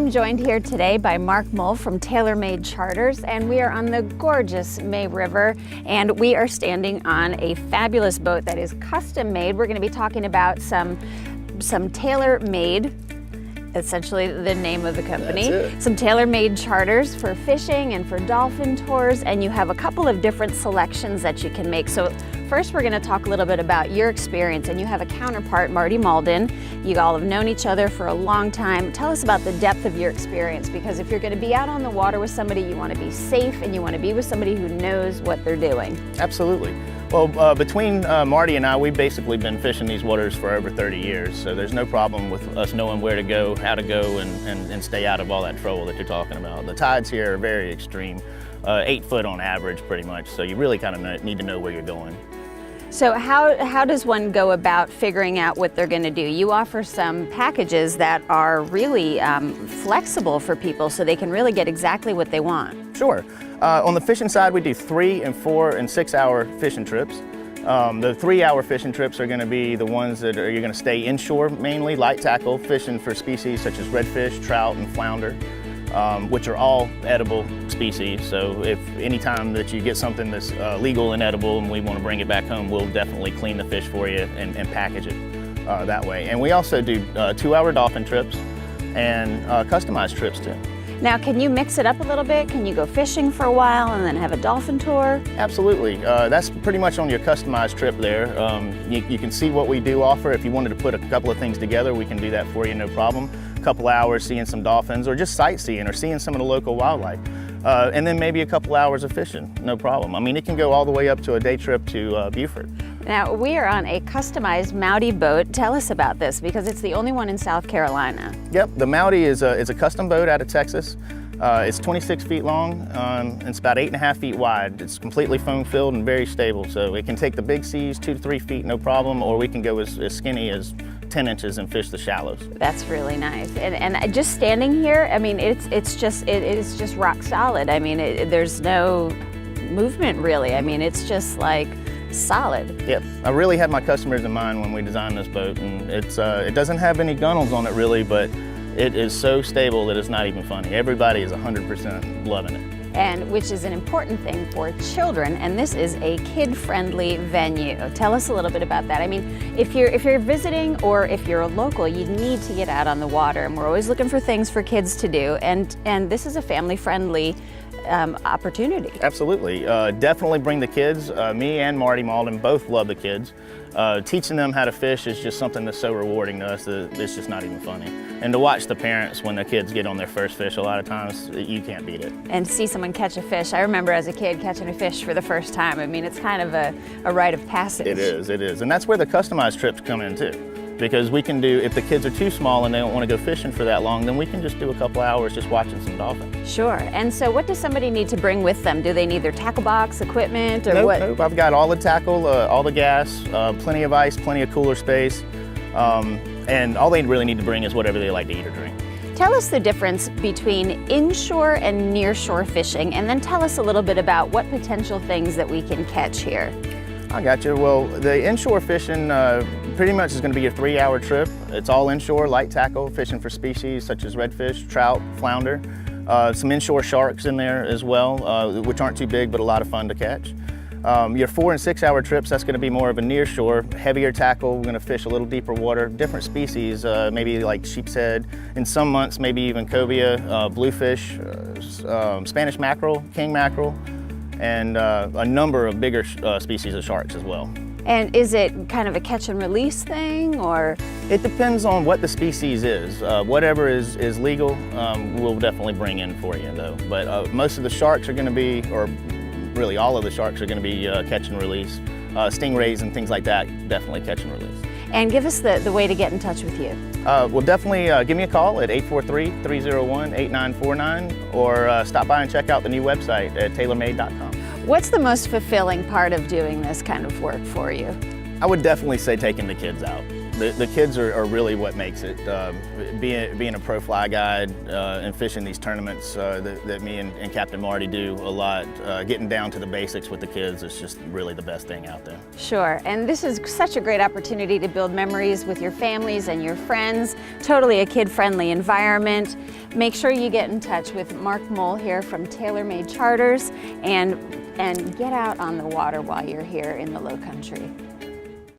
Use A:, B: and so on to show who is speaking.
A: I'm joined here today by Mark Mull from TaylorMade Charters, and we are on the gorgeous May River, and we are standing on a fabulous boat that is custom made. We're going to be talking about some TaylorMade, essentially the name of the company. Some TaylorMade charters for fishing and for dolphin tours, and you have a couple of different selections that you can make. So first we're going to talk a little bit about your experience, and you have a counterpart, Marty Malden. You all have known each other for a long time. Tell us about the depth of your experience, because if you're going to be out on the water with somebody, you want to be safe and you want to be with somebody who knows what they're doing.
B: Absolutely. Well, between Marty and I, we've basically been fishing these waters for over 30 years, so there's no problem with us knowing where to go, how to go, and stay out of all that trouble that you're talking about. The tides here are very extreme, 8 foot on average pretty much, so you really kind of need to know where you're going.
A: So how does one go about figuring out what they're going to do? You offer some packages that are really flexible for people, so they can really get exactly what they want.
B: Sure. On the fishing side, we do 3 and 4 and 6 hour fishing trips. The 3-hour fishing trips are going to be the ones that you're going to stay inshore, mainly light tackle, fishing for species such as redfish, trout, and flounder, which are all edible species. So if any time that you get something that's legal and edible and we want to bring it back home, we'll definitely clean the fish for you and package it that way. And we also do 2-hour dolphin trips and customized trips too.
A: Now, can you mix it up a little bit? Can you go fishing for a while and then have a dolphin tour?
B: Absolutely. That's pretty much on your customized trip there. You can see what we do offer. If you wanted to put a couple of things together, we can do that for you, no problem. A couple hours seeing some dolphins or just sightseeing or seeing some of the local wildlife. And then maybe a couple hours of fishing, no problem. I mean, it can go all the way up to a day trip to Beaufort.
A: Now, we are on a customized Mowdy boat. Tell us about this, because it's the only one in South Carolina.
B: Yep, the Mowdy is a custom boat out of Texas. It's 26 feet long, and it's about 8.5 feet wide. It's completely foam filled and very stable, so it can take the big seas 2 to 3 feet, no problem, or we can go as skinny as 10 inches and fish the shallows. That's
A: really nice. And just standing here, I mean, it is just rock solid. I mean, there's no movement really. I mean, it's just like solid.
B: Yep, I really had my customers in mind when we designed this boat, and it doesn't have any gunnels on it really, but it is so stable that it's not even funny. Everybody is 100% loving it.
A: And which is an important thing for children, and this is a kid-friendly venue. Tell us a little bit about that. I mean, if you're visiting or if you're a local, you need to get out on the water, and we're always looking for things for kids to do, and this is a family-friendly opportunity.
B: Absolutely. Definitely bring the kids. Me and Marty Malden both love the kids. Teaching them how to fish is just something that's so rewarding to us that it's just not even funny. And to watch the parents when the kids get on their first fish, a lot of times you can't beat it. And
A: see someone catch a fish. I remember as a kid catching a fish for the first time. I mean, it's kind of a rite of passage.
B: It is. And that's where the customized trips come in too. Because we can do, if the kids are too small and they don't want to go fishing for that long, then we can just do a couple hours just watching some dolphins.
A: Sure. And so what does somebody need to bring with them? Do they need their tackle box, equipment, or what?
B: Nope. I've got all the tackle, all the gas, plenty of ice, plenty of cooler space, and all they really need to bring is whatever they like to eat or drink.
A: Tell us the difference between inshore and nearshore fishing, and then tell us a little bit about what potential things that we can catch here.
B: I got you. Well, the inshore fishing pretty much is going to be a 3-hour trip. It's all inshore, light tackle, fishing for species such as redfish, trout, flounder. Some inshore sharks in there as well, which aren't too big but a lot of fun to catch. Your 4 and 6 hour trips, that's going to be more of a nearshore, heavier tackle. We're going to fish a little deeper water, different species, maybe like sheep's head. In some months, maybe even cobia, bluefish, Spanish mackerel, king mackerel, and a number of bigger species of sharks as well.
A: And is it kind of a catch and release thing, or?
B: It depends on what the species is. Whatever is legal, we'll definitely bring in for you though. But most of the sharks are going to be, or really all of the sharks are going to be catch and release. Stingrays and things like that, definitely catch and release.
A: And give us the way to get in touch with you.
B: Well, definitely give me a call at 843-301-8949 or stop by and check out the new website at taylormade.com.
A: What's the most fulfilling part of doing this kind of work for you?
B: I would definitely say taking the kids out. The kids are really what makes it. Being a pro fly guide and fishing these tournaments that me and Captain Marty do a lot, getting down to the basics with the kids is just really the best thing out there.
A: Sure, and this is such a great opportunity to build memories with your families and your friends. Totally a kid-friendly environment. make sure you get in touch with Mark Mole here from Tailor Made Charters and get out on the water while you're here in the Low Country.